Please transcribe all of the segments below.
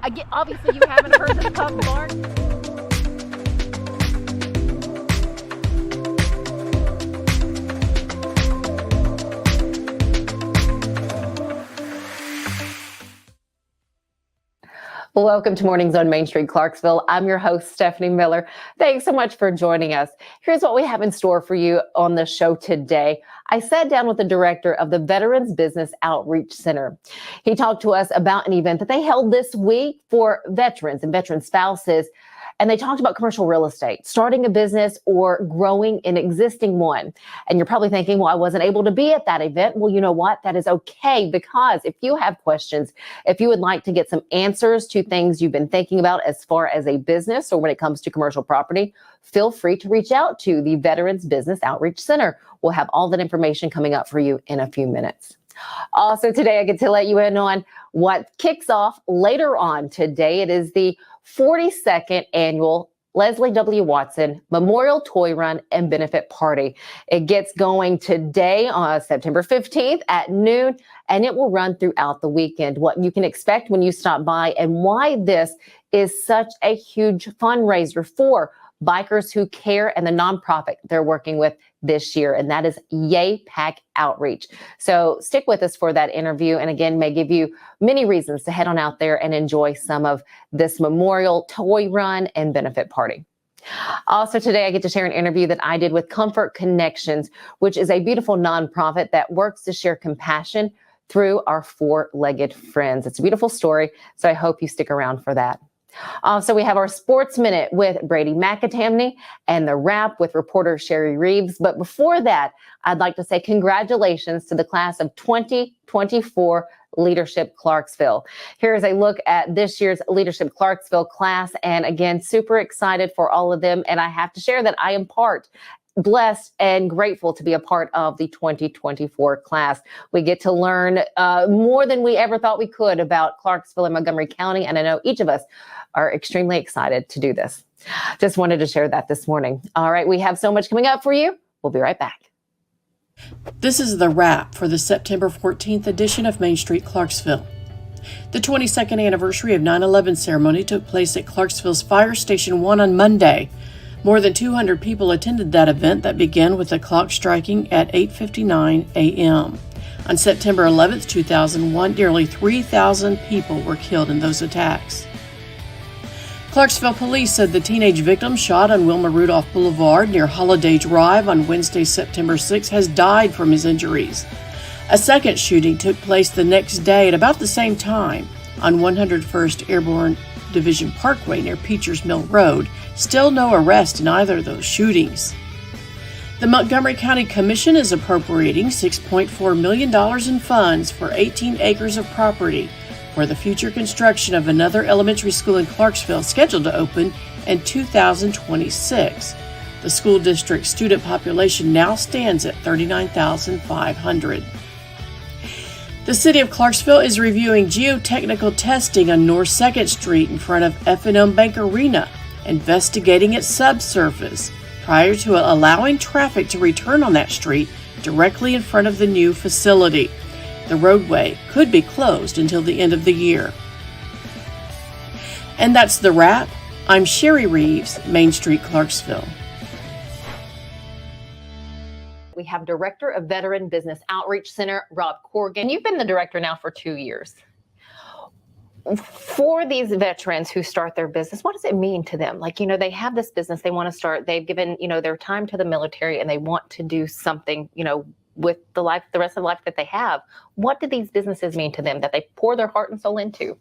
Obviously, you haven't heard the pup bark. Welcome to Mornings on Main Street, Clarksville. I'm your host, Stefanie Miller. Thanks so much for joining us. Here's what we have in store for you on the show today. I sat down with the director of the Veterans Business Outreach Center. He talked to us about an event that they held this week for veterans and veteran spouses. And they talked about commercial real estate, starting a business or growing an existing one. And you're probably thinking, well, I wasn't able to be at that event. Well, you know what? That is okay, because if you have questions, if you would like to get some answers to things you've been thinking about as far as a business or when it comes to commercial property, feel free to reach out to the Veterans Business Outreach Center. We'll have all that information coming up for you in a few minutes. Also today, I get to let you in on what kicks off later on today. It is the 42nd annual Leslie W. Watson Memorial Toy Run and Benefit Party. It gets going today on September 15th at noon, and it will run throughout the weekend. What you can expect when you stop by and why this is such a huge fundraiser for bikers who care and the nonprofit they're working with this year, and that is Yay Pack Outreach. So stick with us for that interview, and again, may give you many reasons to head on out there and enjoy some of this Memorial Toy Run and Benefit Party. Also today, I get to share an interview that I did with Comfort Connections, which is a beautiful nonprofit that works to share compassion through our four-legged friends. It's a beautiful story, so I hope you stick around for that. So we have our Sports Minute with Brady McAtamney and the Wrap with reporter Cheri Reeves. But before that, I'd like to say congratulations to the class of 2024 Leadership Clarksville. Here's a look at this year's Leadership Clarksville class. And again, super excited for all of them. And I have to share that I am blessed and grateful to be a part of the 2024 class. We get to learn more than we ever thought we could about Clarksville and Montgomery County, and I know each of us are extremely excited to do this. Just wanted to share that this morning. All right, we have so much coming up for you. We'll be right back. This is the wrap for the September 14th edition of Main Street, Clarksville. The 22nd anniversary of 9/11 ceremony took place at Clarksville's Fire Station 1 on Monday. More than 200 people attended that event that began with the clock striking at 8:59 a.m. On September 11, 2001, nearly 3,000 people were killed in those attacks. Clarksville police said the teenage victim shot on Wilma Rudolph Boulevard near Holiday Drive on Wednesday, September 6, has died from his injuries. A second shooting took place the next day at about the same time on 101st Airborne Division Parkway near Peachers Mill Road. Still no arrest in either of those shootings. The Montgomery County Commission is appropriating $6.4 million in funds for 18 acres of property for the future construction of another elementary school in Clarksville scheduled to open in 2026. The school district's student population now stands at 39,500. The city of Clarksville is reviewing geotechnical testing on North 2nd Street in front of F&M Bank Arena, investigating its subsurface prior to allowing traffic to return on that street directly in front of the new facility. The roadway could be closed until the end of the year. And that's the wrap. I'm Cheri Reeves, Main Street, Clarksville. We have Director of Veteran Business Outreach Center, Rob Corrigan. You've been the director now for 2 years. For these veterans who start their business, what does it mean to them? Like, they have this business they want to start. They've given, their time to the military and they want to do something, with the rest of the life that they have. What do these businesses mean to them that they pour their heart and soul into?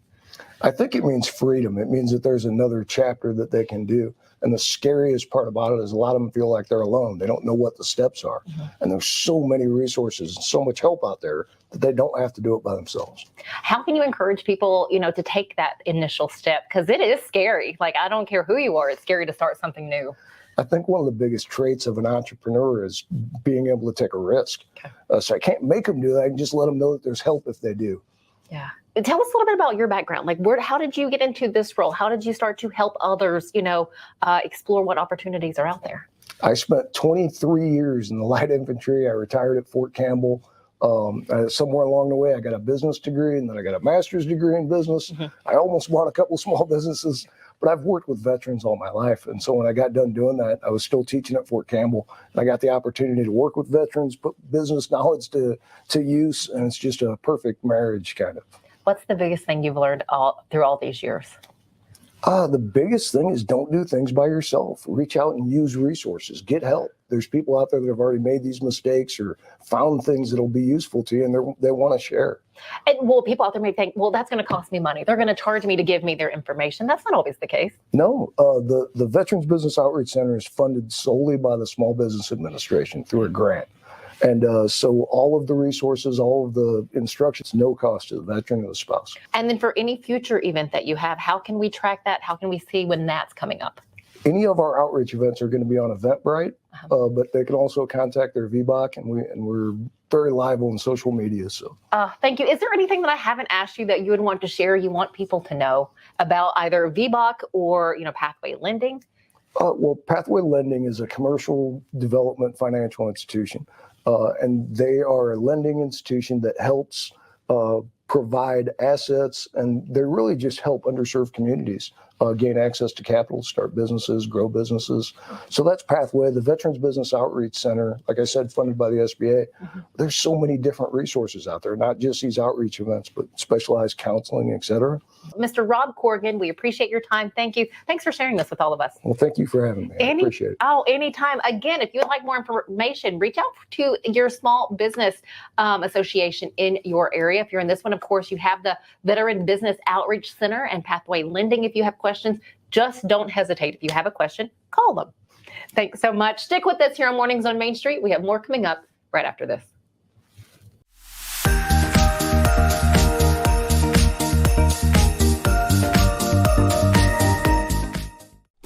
I think it means freedom. It means that there's another chapter that they can do. And the scariest part about it is a lot of them feel like they're alone. They don't know what the steps are. Mm-hmm. And there's so many resources and so much help out there that they don't have to do it by themselves. How can you encourage people, to take that initial step? Because it is scary. Like, I don't care who you are. It's scary to start something new. I think one of the biggest traits of an entrepreneur is being able to take a risk. Okay. So I can't make them do that. I can just let them know that there's help if they do. Yeah. Tell us a little bit about your background. Like, how did you get into this role? How did you start to help others, explore what opportunities are out there? I spent 23 years in the light infantry. I retired at Fort Campbell. Somewhere along the way, I got a business degree, and then I got a master's degree in business. I almost bought a couple small businesses, but I've worked with veterans all my life. And so when I got done doing that, I was still teaching at Fort Campbell, and I got the opportunity to work with veterans, put business knowledge to use, and it's just a perfect marriage, kind of. What's the biggest thing you've learned through all these years? The biggest thing is don't do things by yourself. Reach out and use resources. Get help. There's people out there that have already made these mistakes or found things that'll be useful to you, and they want to share. And well, people out there may think, well, that's going to cost me money. They're going to charge me to give me their information. That's not always the case. No, the Veterans Business Outreach Center is funded solely by the Small Business Administration through a grant. And so all of the resources, all of the instructions, no cost to the veteran or the spouse. And then for any future event that you have, how can we track that? How can we see when that's coming up? Any of our outreach events are going to be on Eventbrite, but they can also contact their VBOC, and we're very live on social media. So thank you. Is there anything that I haven't asked you that you would want to share, you want people to know about either VBOC or, Pathway Lending? Well, Pathway Lending is a commercial development financial institution. And they are a lending institution that helps provide assets, and they really just help underserved communities gain access to capital, start businesses, grow businesses. So that's Pathway. The Veterans Business Outreach Center, like I said, funded by the SBA. There's so many different resources out there, not just these outreach events, but specialized counseling, et cetera. Mr. Rob Corrigan, we appreciate your time. Thank you. Thanks for sharing this with all of us. Well, thank you for having me. I appreciate it. Anytime. Again, if you would like more information, reach out to your small business association in your area. If you're in this one, of course, you have the Veteran Business Outreach Center and Pathway Lending. If you have questions, just don't hesitate. If you have a question, call them. Thanks so much. Stick with us here on Mornings on Main Street. We have more coming up right after this.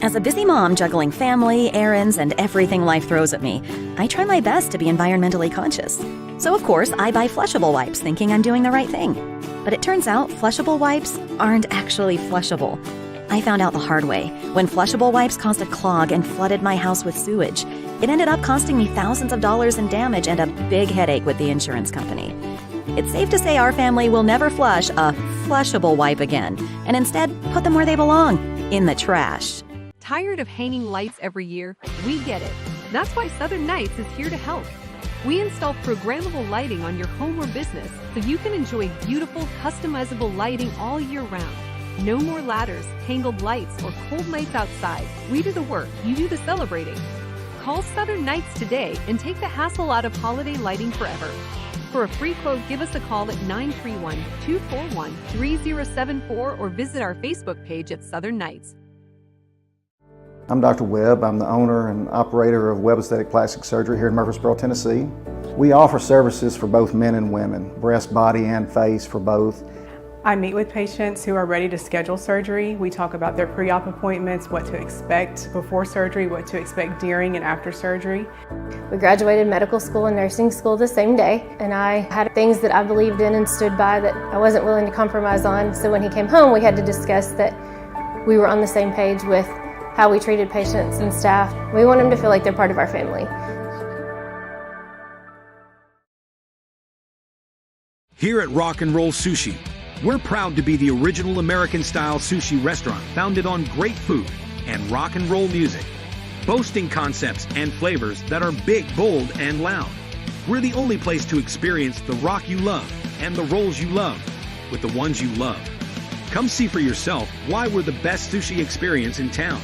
As a busy mom juggling family, errands, and everything life throws at me, I try my best to be environmentally conscious. So of course, I buy flushable wipes thinking I'm doing the right thing. But it turns out flushable wipes aren't actually flushable. I found out the hard way. When flushable wipes caused a clog and flooded my house with sewage, it ended up costing me thousands of dollars in damage and a big headache with the insurance company. It's safe to say our family will never flush a flushable wipe again, and instead put them where they belong, in the trash. Tired of hanging lights every year? We get it. That's why Southern Nights is here to help. We install programmable lighting on your home or business so you can enjoy beautiful, customizable lighting all year round. No more ladders, tangled lights, or cold nights outside. We do the work, you do the celebrating. Call Southern Nights today and take the hassle out of holiday lighting forever. For a free quote, give us a call at 931-241-3074 or visit our Facebook page at Southern Nights. I'm Dr. Webb. I'm the owner and operator of Webb Aesthetic Plastic Surgery here in Murfreesboro, Tennessee. We offer services for both men and women, breast, body, and face for both. I meet with patients who are ready to schedule surgery. We talk about their pre-op appointments, what to expect before surgery, what to expect during and after surgery. We graduated medical school and nursing school the same day, and I had things that I believed in and stood by that I wasn't willing to compromise on. So when he came home, we had to discuss that we were on the same page with how we treated patients and staff. We want them to feel like they're part of our family. Here at Rock and Roll Sushi, we're proud to be the original American-style sushi restaurant founded on great food and rock and roll music, boasting concepts and flavors that are big, bold, and loud. We're the only place to experience the rock you love and the rolls you love with the ones you love. Come see for yourself why we're the best sushi experience in town.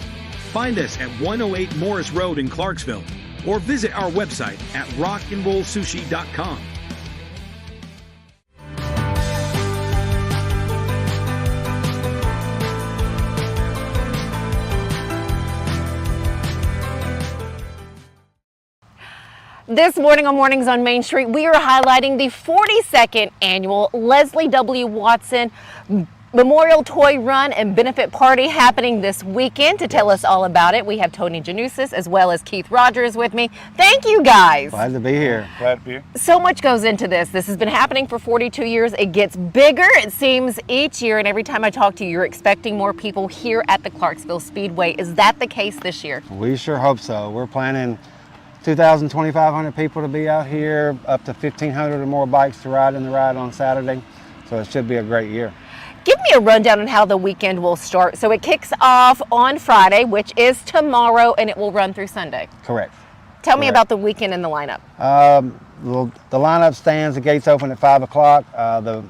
Find us at 108 Morris Road in Clarksville or visit our website at rockandrollsushi.com. This morning on Mornings on Main Street, we are highlighting the 42nd annual Leslie W. Watson Memorial Toy Run and Benefit Party happening this weekend. To tell us all about it, we have Tony Janusis as well as Keith Rogers with me. Thank you guys. Glad to be here. Glad to be here. So much goes into this. This has been happening for 42 years. It gets bigger, it seems, each year, and every time I talk to you, you're expecting more people here at the Clarksville Speedway. Is that the case this year? We sure hope so. We're planning 2,000, 2,500 people to be out here, up to 1,500 or more bikes to ride in the ride on Saturday. So it should be a great year. Give me a rundown on how the weekend will start. So it kicks off on Friday, which is tomorrow, and it will run through Sunday. Correct. Tell me about the weekend and the lineup. The lineup stands, the gates open at 5 o'clock. The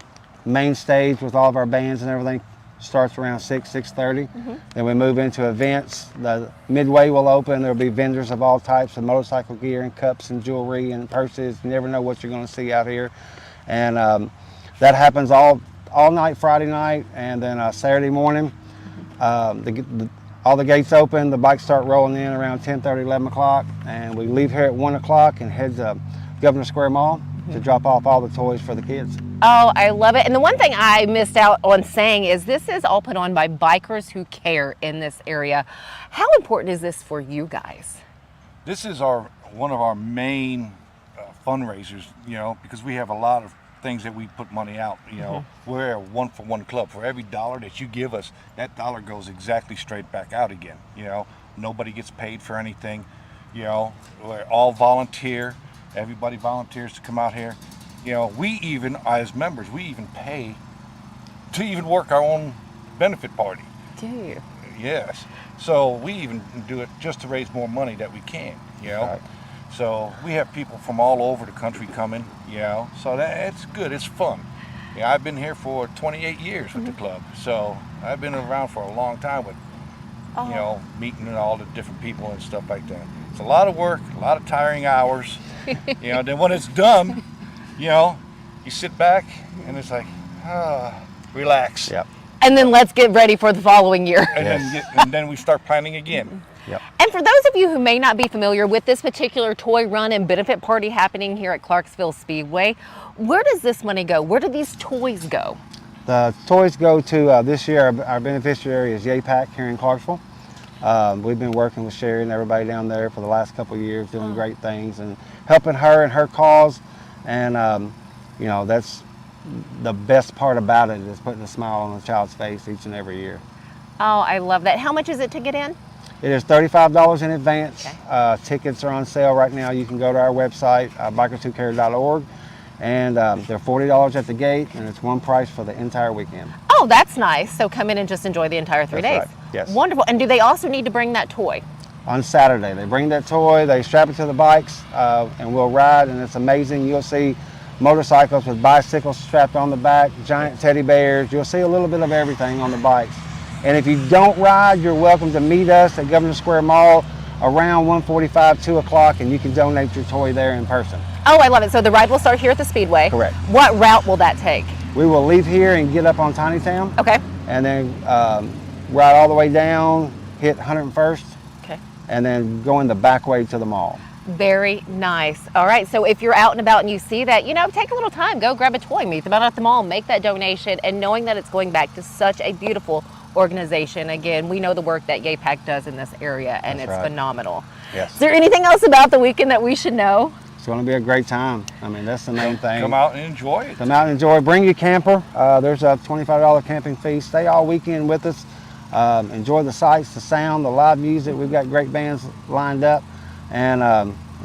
main stage with all of our bands and everything starts around 6:30. Then we move into events. The midway will open. There'll be vendors of all types of motorcycle gear and cups and jewelry and purses. You never know what you're going to see out here. And that happens all night Friday night, and then Saturday morning. All the gates open, the bikes start rolling in around 10:30, 11 o'clock, and we leave here at 1 o'clock and head to Governor Square Mall to drop off all the toys for the kids. Oh, I love it. And the one thing I missed out on saying is this is all put on by bikers who care in this area. How important is this for you guys? This is one of our main fundraisers, because we have a lot of things that we put money out. We're a one-for-one club. For every dollar that you give us, that dollar goes exactly straight back out again. Nobody gets paid for anything. We're all volunteer. Everybody volunteers to come out here. We even, as members, we even pay to even work our own benefit party. Do you? Yes. So we even do it just to raise more money that we can, Right. So we have people from all over the country coming, so it's good, it's fun. I've been here for 28 years with the club, so I've been around for a long time with, meeting all the different people and stuff like that. It's a lot of work, a lot of tiring hours, then when it's done, you sit back and it's like, relax. Yep. And then let's get ready for the following year. And then we start planning again. Yep. And for those of you who may not be familiar with this particular toy run and benefit party happening here at Clarksville Speedway, where does this money go? Where do these toys go? The toys go to, this year, our beneficiary is YAPAC here in Clarksville. We've been working with Cheri and everybody down there for the last couple of years, doing great things and helping her and her cause. And, that's the best part about it, is putting a smile on a child's face each and every year. Oh, I love that. How much is it to get in? It is $35 in advance. Okay. Tickets are on sale right now. You can go to our website, bikerswhocare.org, and they're $40 at the gate, and it's one price for the entire weekend. Oh, that's nice. So come in and just enjoy the entire 3 days. Right. Yes. Wonderful. And do they also need to bring that toy? On Saturday, they bring that toy, they strap it to the bikes, and we'll ride, and it's amazing. You'll see motorcycles with bicycles strapped on the back, giant teddy bears. You'll see a little bit of everything on the bikes. And if you don't ride, you're welcome to meet us at Governor Square Mall around 1:45, 2 o'clock, and you can donate your toy there in person. Oh, I love it. So the ride will start here at the Speedway. Correct. What route will that take? We will leave here and get up on Tiny Town. Okay. And then ride all the way down, hit 101st. Okay. And then go in the back way to the mall. Very nice. All right, so if you're out and about and you see that, take a little time, go grab a toy, meet them out at the mall, make that donation, and knowing that it's going back to such a beautiful organization. Again, we know the work that YAPAC does in this area, and That's it's right. phenomenal. Yes. Is there anything else about the weekend that we should know? It's going to be a great time. I mean, that's the main thing. Come out and enjoy it. Come out and enjoy. Bring your camper. There's a $25 camping fee. Stay all weekend with us. Enjoy the sights, the sound, the live music. We've got great bands lined up. And,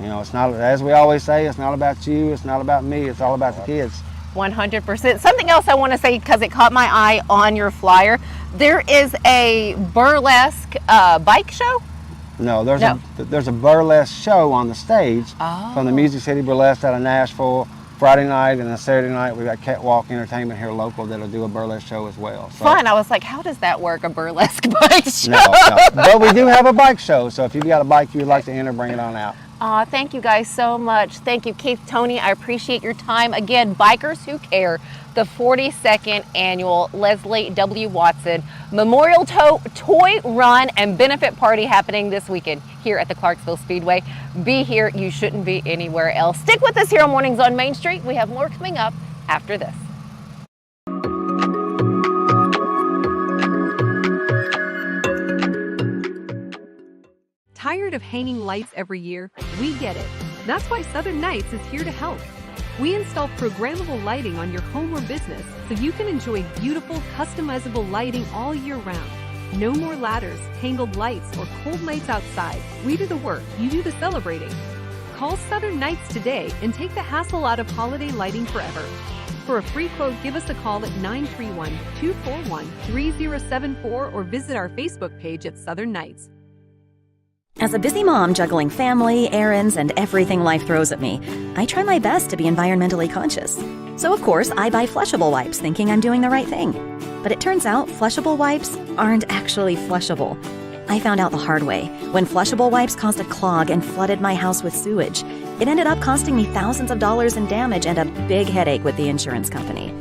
it's not, as we always say, it's not about you, it's not about me, it's all about the kids. 100%. Something else I want to say, because it caught my eye on your flyer, there is a burlesque bike show? No, there's a burlesque show on the stage from the Music City Burlesque out of Nashville. Friday night and a Saturday night, we've got Catwalk Entertainment here local that'll do a burlesque show as well. So. Fun. I was like, how does that work, a burlesque bike show? No. But we do have a bike show, so if you've got a bike you'd like to enter, bring it on out. Thank you guys so much. Thank you, Keith, Tony. I appreciate your time. Again, Bikers Who Care, the 42nd annual Leslie W. Watson Memorial Toy Run and Benefit Party happening this weekend here at the Clarksville Speedway. Be here. You shouldn't be anywhere else. Stick with us here on Mornings on Main Street. We have more coming up after this. Tired of hanging lights every year? We get it. That's why Southern Nights is here to help. We install programmable lighting on your home or business so you can enjoy beautiful, customizable lighting all year round. No more ladders, tangled lights, or cold nights outside. We do the work, you do the celebrating. Call Southern Nights today and take the hassle out of holiday lighting forever. For a free quote, give us a call at 931-241-3074 or visit our Facebook page at Southern Nights. As a busy mom juggling family, errands, and everything life throws at me, I try my best to be environmentally conscious. So of course, I buy flushable wipes thinking I'm doing the right thing. But it turns out flushable wipes aren't actually flushable. I found out the hard way when flushable wipes caused a clog and flooded my house with sewage. It ended up costing me thousands of dollars in damage and a big headache with the insurance company.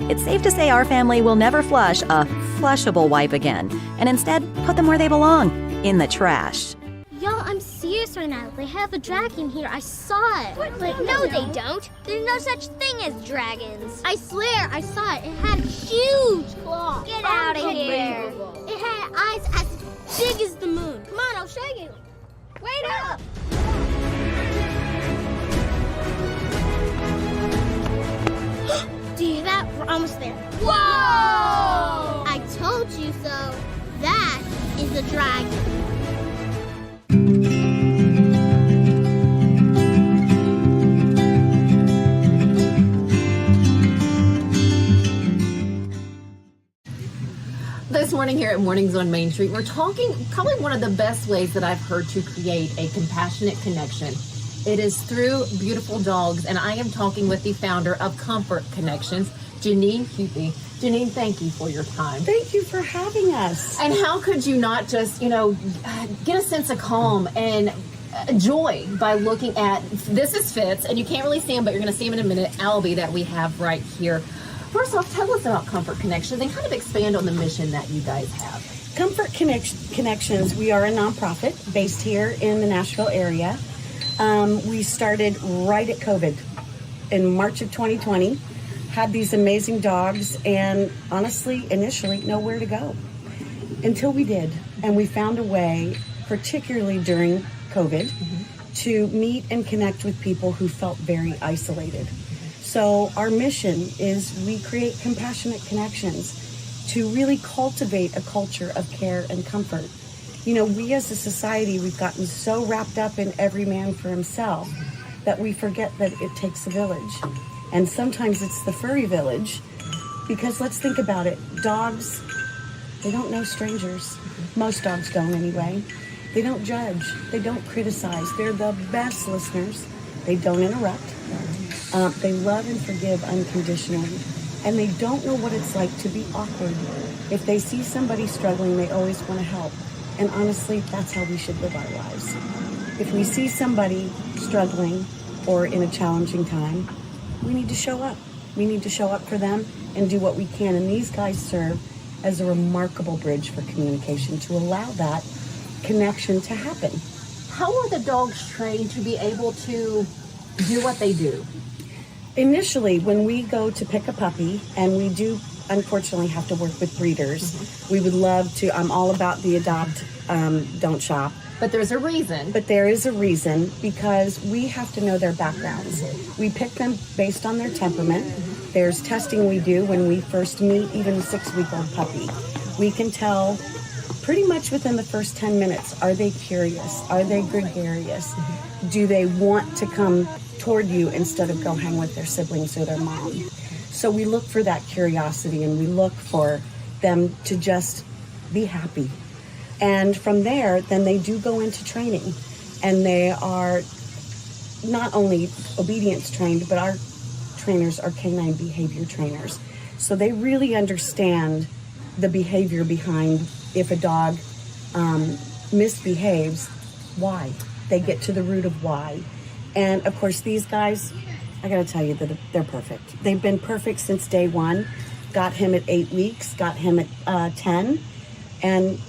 It's safe to say our family will never flush a flushable wipe again, and instead put them where they belong, in the trash. Y'all, I'm serious right now. They have a dragon here. I saw it. But no, they don't. There's no such thing as dragons. I swear, I saw it. It had huge claws. Get out of here. It had eyes as big as the moon. Come on, I'll show you. Wait up. Do you hear that? We're almost there. Whoa! I told you so. That is a dragon. This morning here at Mornings on Main Street, we're talking probably one of the best ways that I've heard to create a compassionate connection. It is through beautiful dogs, and I am talking with the founder of Comfort Connections, Jeanene Hupy. Jeanene, thank you for your time. Thank you for having us. And how could you not just, get a sense of calm and joy by looking at, this is Fitz, and you can't really see him, but you're going to see him in a minute, Albie, that we have right here. First off, tell us about Comfort Connections and kind of expand on the mission that you guys have. Comfort Connections, we are a nonprofit based here in the Nashville area. We started right at COVID in March of 2020, had these amazing dogs, and honestly, initially, nowhere to go until we did. And we found a way, particularly during COVID, to meet and connect with people who felt very isolated. So our mission is we create compassionate connections to really cultivate a culture of care and comfort. You know, we as a society, we've gotten so wrapped up in every man for himself that we forget that it takes a village. And sometimes it's the furry village, because let's think about it. Dogs, they don't know strangers. Most dogs don't anyway. They don't judge. They don't criticize. They're the best listeners. They don't interrupt. They love and forgive unconditionally, and they don't know what it's like to be awkward. If they see somebody struggling, they always want to help. And honestly, that's how we should live our lives. If we see somebody struggling or in a challenging time, we need to show up. We need to show up for them and do what we can. And these guys serve as a remarkable bridge for communication to allow that connection to happen. How are the dogs trained to be able to do what they do? Initially, when we go to pick a puppy, and we do unfortunately have to work with breeders, we would love to, I'm all about the adopt, don't shop. But there's a reason. But there is a reason, because we have to know their backgrounds. We pick them based on their temperament. There's testing we do when we first meet even a 6-week-old puppy. We can tell pretty much within the first 10 minutes, are they curious? Are they gregarious? Do they want to come toward you instead of go hang with their siblings or their mom? So we look for that curiosity, and we look for them to just be happy. And from there, then they do go into training, and they are not only obedience trained, but our trainers are canine behavior trainers. So they really understand the behavior behind if a dog misbehaves, why. They get to the root of why. And of course, these guys, I gotta tell you that they're perfect. They've been perfect since day one. Got him at 8 weeks, got him at 10, and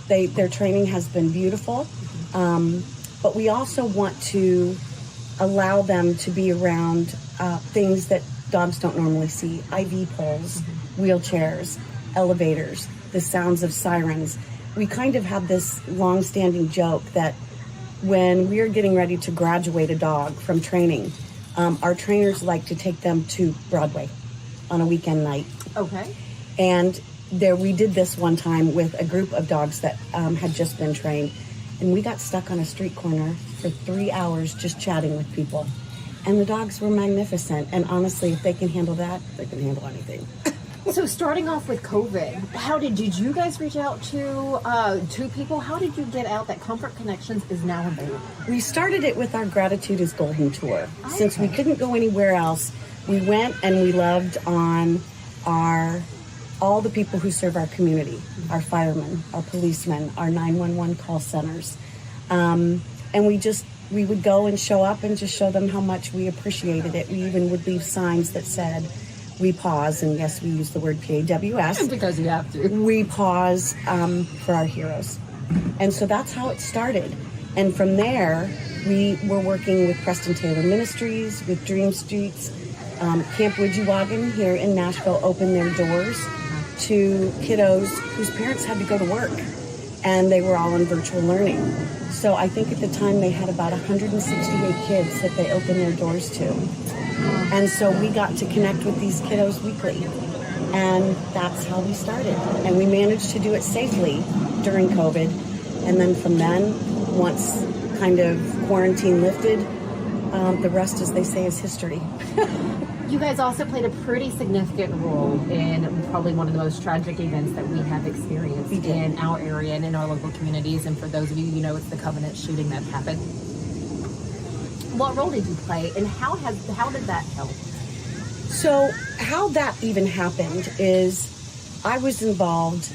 their training has been beautiful. But we also want to allow them to be around things that dogs don't normally see. IV poles, wheelchairs, elevators, the sounds of sirens. We kind of have this long-standing joke that when we are getting ready to graduate a dog from training, our trainers like to take them to Broadway on a weekend night. Okay. And we did this one time with a group of dogs that had just been trained. And we got stuck on a street corner for 3 hours just chatting with people. And the dogs were magnificent. And honestly, if they can handle that, they can handle anything. So starting off with COVID, how did you guys reach out to people? How did you get out that Comfort Connections is now available? We started it with our Gratitude is Golden tour. Okay. Since we couldn't go anywhere else, we went and we loved on all the people who serve our community, our firemen, our policemen, our 911 call centers. And we would go and show up and just show them how much we appreciated it. We even would leave signs that said, we pause, and yes, we use the word PAWS. Because you have to. We pause for our heroes. And so that's how it started. And from there, we were working with Preston Taylor Ministries, with Dream Streets. Camp Widgewagon here in Nashville opened their doors to kiddos whose parents had to go to work, and they were all on virtual learning. So I think at the time they had about 168 kids that they opened their doors to. And so we got to connect with these kiddos weekly. And that's how we started. And we managed to do it safely during COVID. And then from then, once kind of quarantine lifted, the rest, as they say, is history. You guys also played a pretty significant role in probably one of the most tragic events that we have experienced in our area and in our local communities. And for those of you, you know, it's the Covenant shooting that happened. What role did you play, and how did that help? So how that even happened is I was involved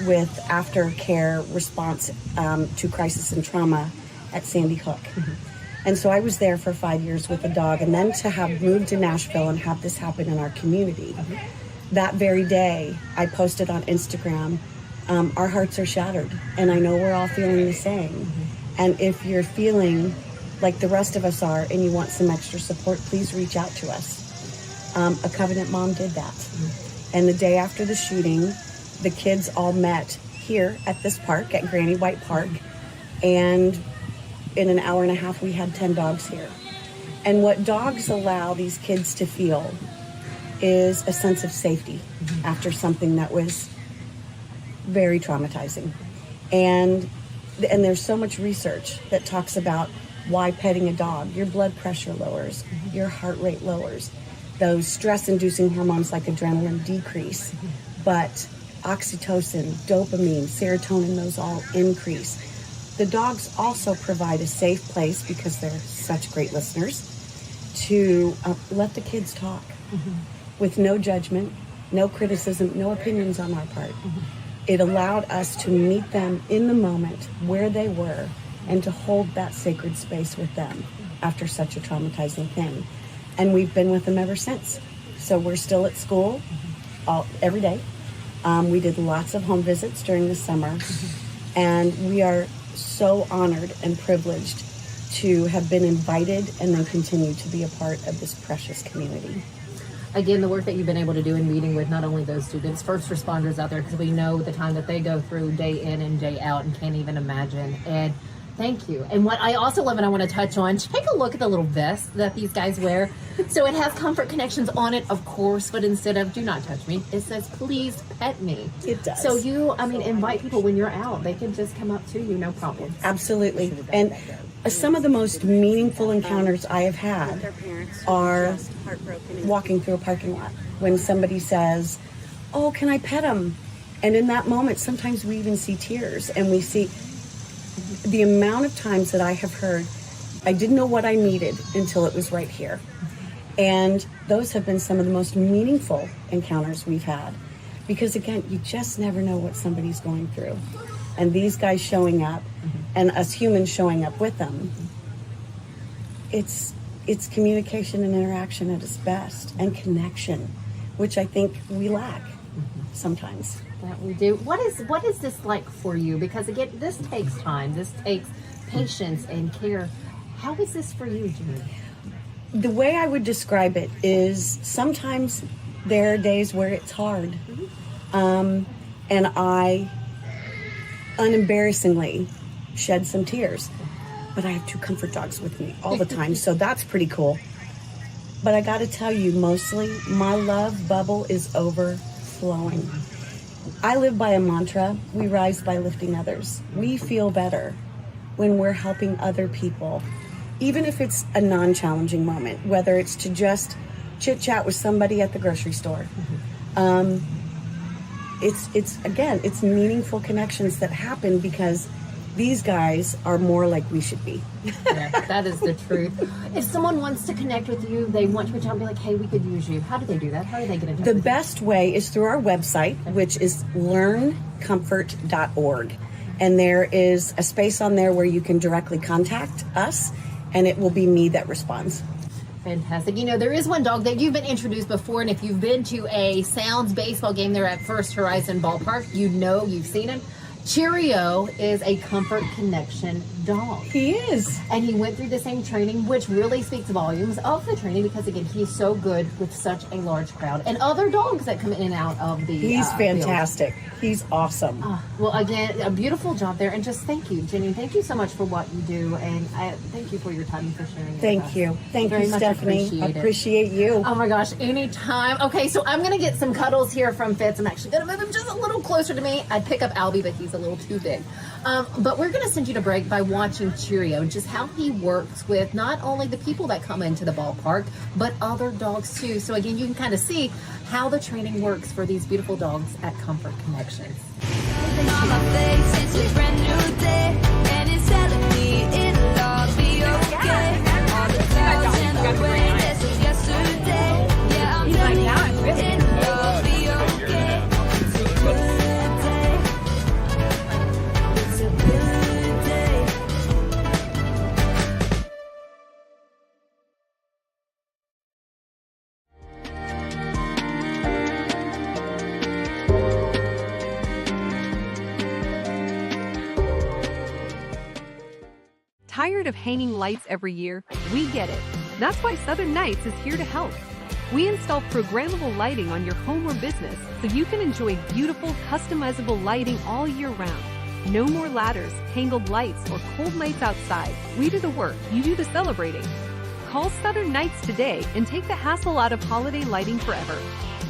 with aftercare response to crisis and trauma at Sandy Hook. Mm-hmm. And so I was there for 5 years with a dog, and then to have moved to Nashville and have this happen in our community. Mm-hmm. That very day, I posted on Instagram, our hearts are shattered, and I know we're all feeling the same. Mm-hmm. And if you're feeling like the rest of us are, and you want some extra support, please reach out to us. A Covenant mom did that. Mm-hmm. And the day after the shooting, the kids all met here at this park, at Granny White Park, and in an hour and a half, we had 10 dogs here. And what dogs allow these kids to feel is a sense of safety after something that was very traumatizing. And there's so much research that talks about why petting a dog, your blood pressure lowers, your heart rate lowers, those stress-inducing hormones like adrenaline decrease, but oxytocin, dopamine, serotonin, those all increase. The dogs also provide a safe place, because they're such great listeners, to let the kids talk with no judgment, no criticism, no opinions on our part. It allowed us to meet them in the moment where they were and to hold that sacred space with them after such a traumatizing thing. And we've been with them ever since. So we're still at school every day. We did lots of home visits during the summer. And we are so honored and privileged to have been invited and then continue to be a part of this precious community. Again, the work that you've been able to do in meeting with not only those students, first responders out there, because we know the time that they go through day in and day out and can't even imagine. And thank you. And what I also love and I want to touch on, take a look at the little vest that these guys wear. So it has Comfort Connections on it, of course, but instead of do not touch me, it says please pet me. It does. So invite people when you're out. They can just come up to you, no problem. Absolutely. And some of the most meaningful encounters I have had are walking through a parking lot when somebody says, oh, can I pet him? And in that moment, sometimes we even see tears, and we see the amount of times that I have heard, I didn't know what I needed until it was right here. And those have been some of the most meaningful encounters we've had. Because again, you just never know what somebody's going through. And these guys showing up, and us humans showing up with them, it's communication and interaction at its best, and connection, which I think we lack sometimes. That we do. What is this like for you? Because again, this takes time. This takes patience and care. How is this for you, Jeanene? The way I would describe it is sometimes there are days where it's hard. And I unembarrassingly shed some tears. But I have 2 comfort dogs with me all the time, so that's pretty cool. But I got to tell you, mostly, my love bubble is overflowing. I live by a mantra: we rise by lifting others. We feel better when we're helping other people, even if it's a non-challenging moment, whether it's to just chit-chat with somebody at the grocery store. It's meaningful connections that happen because these guys are more like we should be. Yeah, that is the truth. If someone wants to connect with you, they want to reach out and be like, hey, we could use you. How do they do that? How do they get in touch The with best way is through our website, which is learncomfort.org. And there is a space on there where you can directly contact us, and it will be me that responds. Fantastic. You know, there is one dog that you've been introduced before, and if you've been to a Sounds baseball game there at First Horizon Ballpark, you know you've seen him. Cheri is a Comfort Connection dog. He is. And he went through the same training, which really speaks volumes of the training because, again, he's so good with such a large crowd. And other dogs that come in and out of the He's fantastic. Field. He's awesome. Well, again, a beautiful job there. And just thank you, Jeanene. Thank you so much for what you do. And thank you for your time and for sharing it Thank with us. you. Thank you, Stefanie. I appreciate you. Oh, my gosh. Anytime. Okay, so I'm going to get some cuddles here from Fitz. I'm actually going to move him just a little closer to me. I'd pick up Albie, but he's a little too big. But we're going to send you to break by watching Cheri, just how he works with not only the people that come into the ballpark, but other dogs too. So again, you can kind of see how the training works for these beautiful dogs at Comfort Connections. Tired of hanging lights every year? We get it. That's why Southern Nights is here to help. We install programmable lighting on your home or business so you can enjoy beautiful, customizable lighting all year round. No more ladders, tangled lights, or cold nights outside. We do the work, you do the celebrating. Call Southern Nights today and take the hassle out of holiday lighting forever.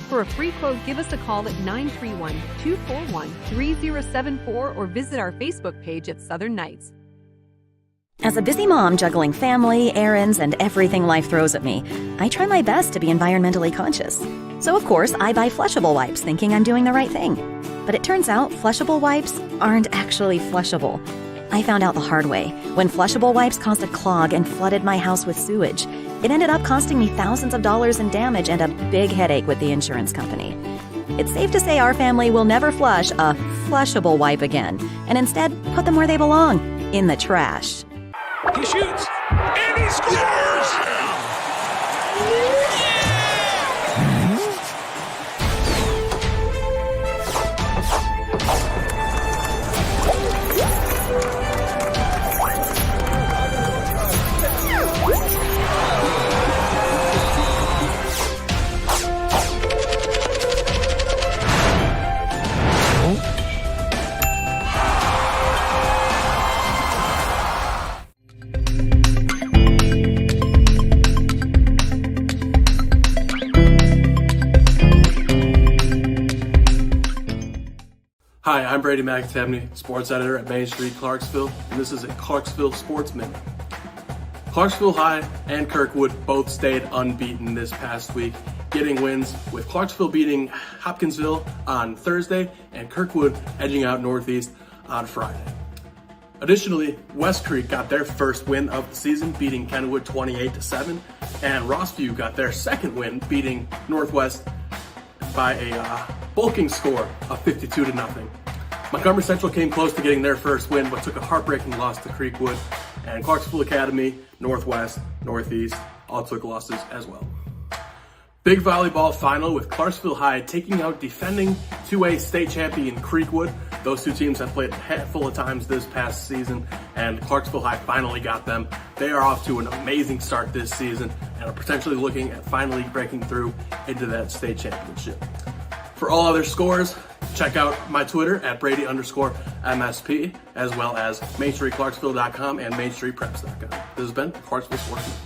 For a free quote, give us a call at 931-241-3074 or visit our Facebook page at Southern Nights. As a busy mom juggling family, errands, and everything life throws at me, I try my best to be environmentally conscious. So of course, I buy flushable wipes thinking I'm doing the right thing. But it turns out flushable wipes aren't actually flushable. I found out the hard way when flushable wipes caused a clog and flooded my house with sewage. It ended up costing me thousands of dollars in damage and a big headache with the insurance company. It's safe to say our family will never flush a flushable wipe again, and instead put them where they belong, in the trash. He shoots, and he scores! Hi, I'm Brady McAtamney, sports editor at Main Street, Clarksville, and this is a Clarksville Sports Minute. Clarksville High and Kirkwood both stayed unbeaten this past week, getting wins, with Clarksville beating Hopkinsville on Thursday and Kirkwood edging out Northeast on Friday. Additionally, West Creek got their first win of the season, beating Kenwood 28-7, and Rossview got their second win, beating Northwest by a bulking score of 52-0. Montgomery Central came close to getting their first win, but took a heartbreaking loss to Creekwood, and Clarksville Academy, Northwest, Northeast all took losses as well. Big volleyball final with Clarksville High taking out defending 2A state champion Creekwood. Those two teams have played a handful of times this past season, and Clarksville High finally got them. They are off to an amazing start this season and are potentially looking at finally breaking through into that state championship. For all other scores, check out my Twitter at Brady_MSP, as well as MainStreetClarksville.com and MainStreetPreps.com. This has been Clarksville Sports Minute.